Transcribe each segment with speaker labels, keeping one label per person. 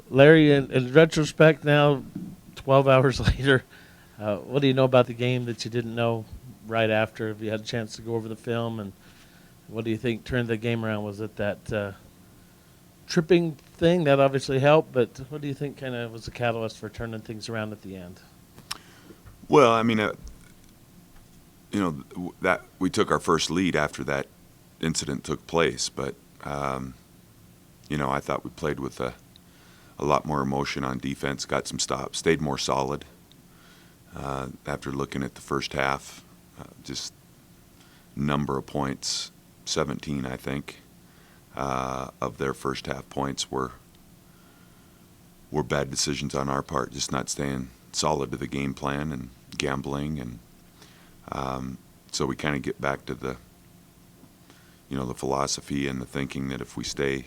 Speaker 1: Larry, in retrospect now, 12 hours later, what do you know about the game that you didn't know right after? Have you had a chance to go over the film, and what do you think turned the game around? Was it that tripping thing that obviously helped, but what do you think kind of was the catalyst for turning things around at the end?
Speaker 2: Well, I mean, that we took our first lead after that incident took place, but I thought we played with a lot more emotion on defense, got some stops, stayed more solid. After looking at the first half, just number of points, 17, I think, of their first half points were bad decisions on our part, just not staying solid to the game plan and gambling, and so we kind of get back to the philosophy and the thinking that if we stay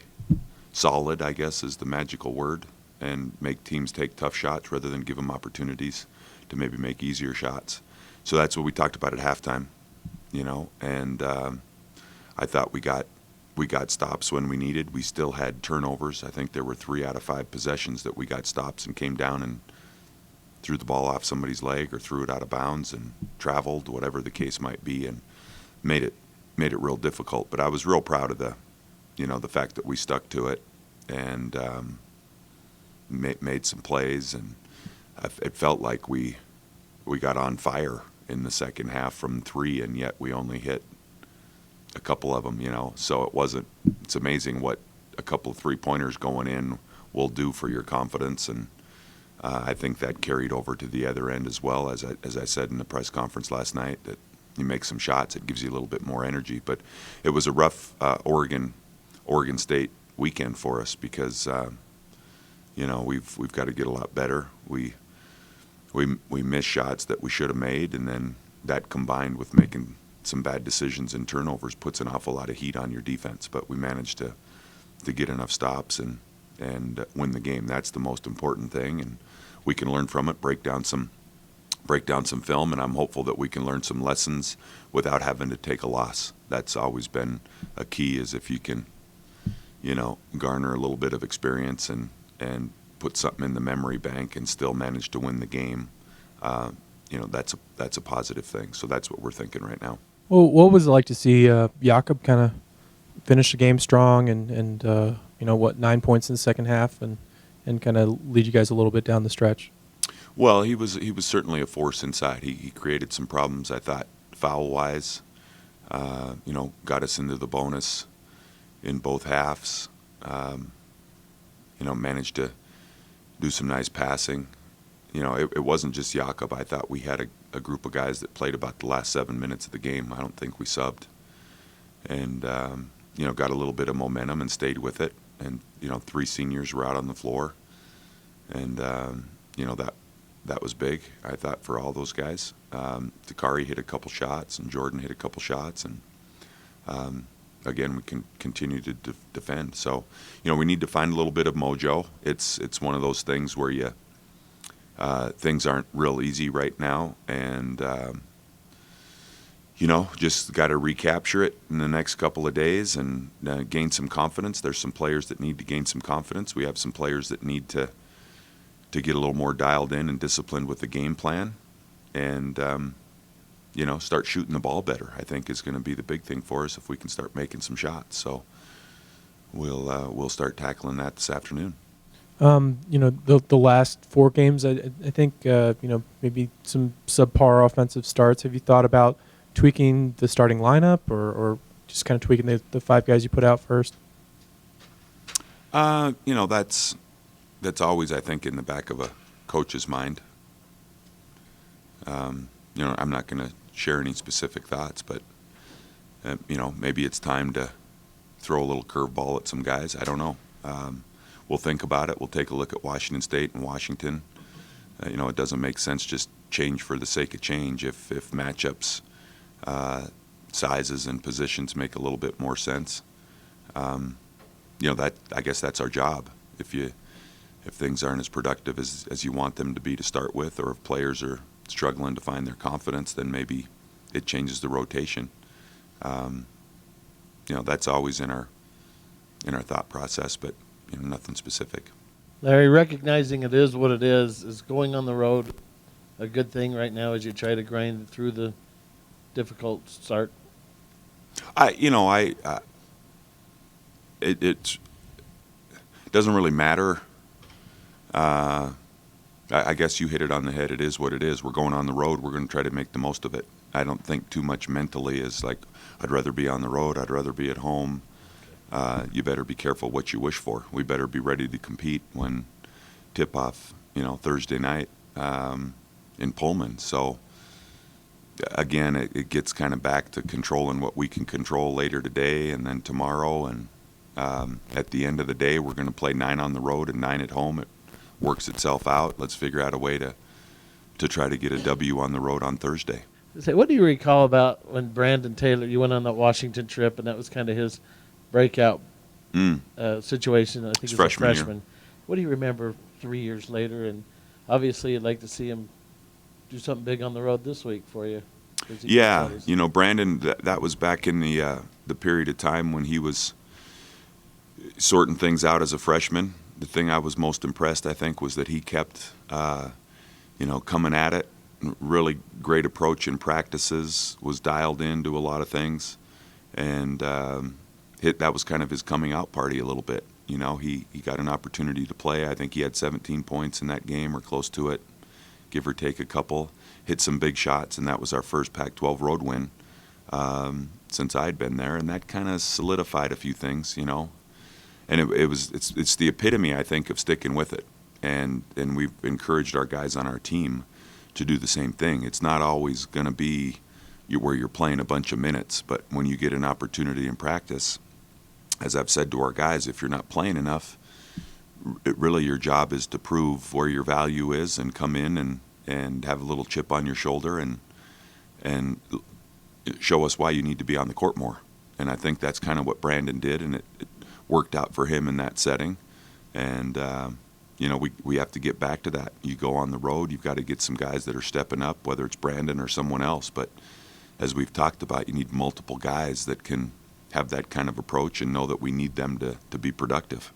Speaker 2: solid, I guess is the magical word, and make teams take tough shots rather than give them opportunities to maybe make easier shots. So that's what we talked about at halftime, and I thought we got stops when we needed. We still had turnovers. I think there were 3 out of 5 possessions that we got stops and came down and threw the ball off somebody's leg or threw it out of bounds and traveled, whatever the case might be, and made it real difficult. But I was real proud of the fact that we stuck to it and made some plays, and it felt like we got on fire in the second half from 3, and yet we only hit a couple of them, So it's amazing what a couple of 3-pointers going in will do for your confidence, and I think that carried over to the other end as well. As I said in the press conference last night, that you make some shots, it gives you a little bit more energy. But it was a rough Oregon State weekend for us because we've got to get a lot better. We missed shots that we should have made, and then that combined with making some bad decisions and turnovers puts an awful lot of heat on your defense. But we managed to get enough stops and win the game. That's the most important thing, and we can learn from it, break down some film, and I'm hopeful that we can learn some lessons without having to take a loss. That's always been a key, is if you can, garner a little bit of experience and put something in the memory bank and still manage to win the game. That's a positive thing. So that's what we're thinking right now.
Speaker 3: Well, what was it like to see Jakob kind of finish the game strong and 9 points in the second half and kind of lead you guys a little bit down the stretch?
Speaker 2: Well, he was certainly a force inside. He created some problems, I thought, foul-wise. Got us into the bonus in both halves. Managed to do some nice passing. It wasn't just Jakob. I thought we had a group of guys that played about the last 7 minutes of the game. I don't think we subbed. And, got a little bit of momentum and stayed with it. And, 3 seniors were out on the floor. And, that was big, I thought, for all those guys. Dakari hit a couple shots, and Jordan hit a couple shots. And, again, we can continue to defend. So, we need to find a little bit of mojo. It's one of those things where things aren't real easy right now, and just got to recapture it in the next couple of days and gain some confidence. There's some players that need to gain some confidence. We have some players that need to get a little more dialed in and disciplined with the game plan, and start shooting the ball better. I think is going to be the big thing for us if we can start making some shots. So we'll start tackling that this afternoon.
Speaker 3: The last 4 games, I think, maybe some subpar offensive starts. Have you thought about tweaking the starting lineup or just kind of tweaking the 5 guys you put out first?
Speaker 2: That's always, I think, in the back of a coach's mind. I'm not going to share any specific thoughts, but, maybe it's time to throw a little curveball at some guys. I don't know. We'll think about it. We'll take a look at Washington State and Washington. It doesn't make sense just change for the sake of change. If matchups, sizes, and positions make a little bit more sense, that I guess that's our job. If things aren't as productive as you want them to be to start with, or if players are struggling to find their confidence, then maybe it changes the rotation. That's always in our thought process, but nothing specific.
Speaker 1: Larry, recognizing it is what it is going on the road a good thing right now as you try to grind through the difficult start?
Speaker 2: It doesn't really matter. I guess you hit it on the head. It is what it is. We're going on the road. We're going to try to make the most of it. I don't think too much mentally is like, I'd rather be on the road. I'd rather be at home. You better be careful what you wish for. We better be ready to compete when tip-off, Thursday night in Pullman. So, again, it gets kind of back to controlling what we can control later today and then tomorrow. And at the end of the day, we're going to play 9 on the road and 9 at home. It works itself out. Let's figure out a way to try to get a W on the road on Thursday.
Speaker 1: Say, what do you recall about when Brandon Taylor, you went on that Washington trip, and that was kind of his breakout situation? I think
Speaker 2: His
Speaker 1: as a
Speaker 2: freshman year.
Speaker 1: freshman. What do you remember 3 years later? And obviously, you'd like to see him do something big on the road this week for you.
Speaker 2: Yeah, Brandon, that was back in the period of time when he was sorting things out as a freshman. The thing I was most impressed, I think, was that he kept, coming at it. Really great approach in practices, was dialed into a lot of things, and that was kind of his coming out party a little bit. He got an opportunity to play. I think he had 17 points in that game or close to it, give or take a couple. Hit some big shots, and that was our first Pac-12 road win since I'd been there, and that kind of solidified a few things, And it's the epitome, I think, of sticking with it, and we've encouraged our guys on our team to do the same thing. It's not always going to be where you're playing a bunch of minutes, but when you get an opportunity in practice, as I've said to our guys, if you're not playing enough, really your job is to prove where your value is and come in and have a little chip on your shoulder and show us why you need to be on the court more. And I think that's kind of what Brandon did, and it worked out for him in that setting. And we have to get back to that. You go on the road, you've got to get some guys that are stepping up, whether it's Brandon or someone else. But as we've talked about, you need multiple guys that can have that kind of approach and know that we need them to be productive.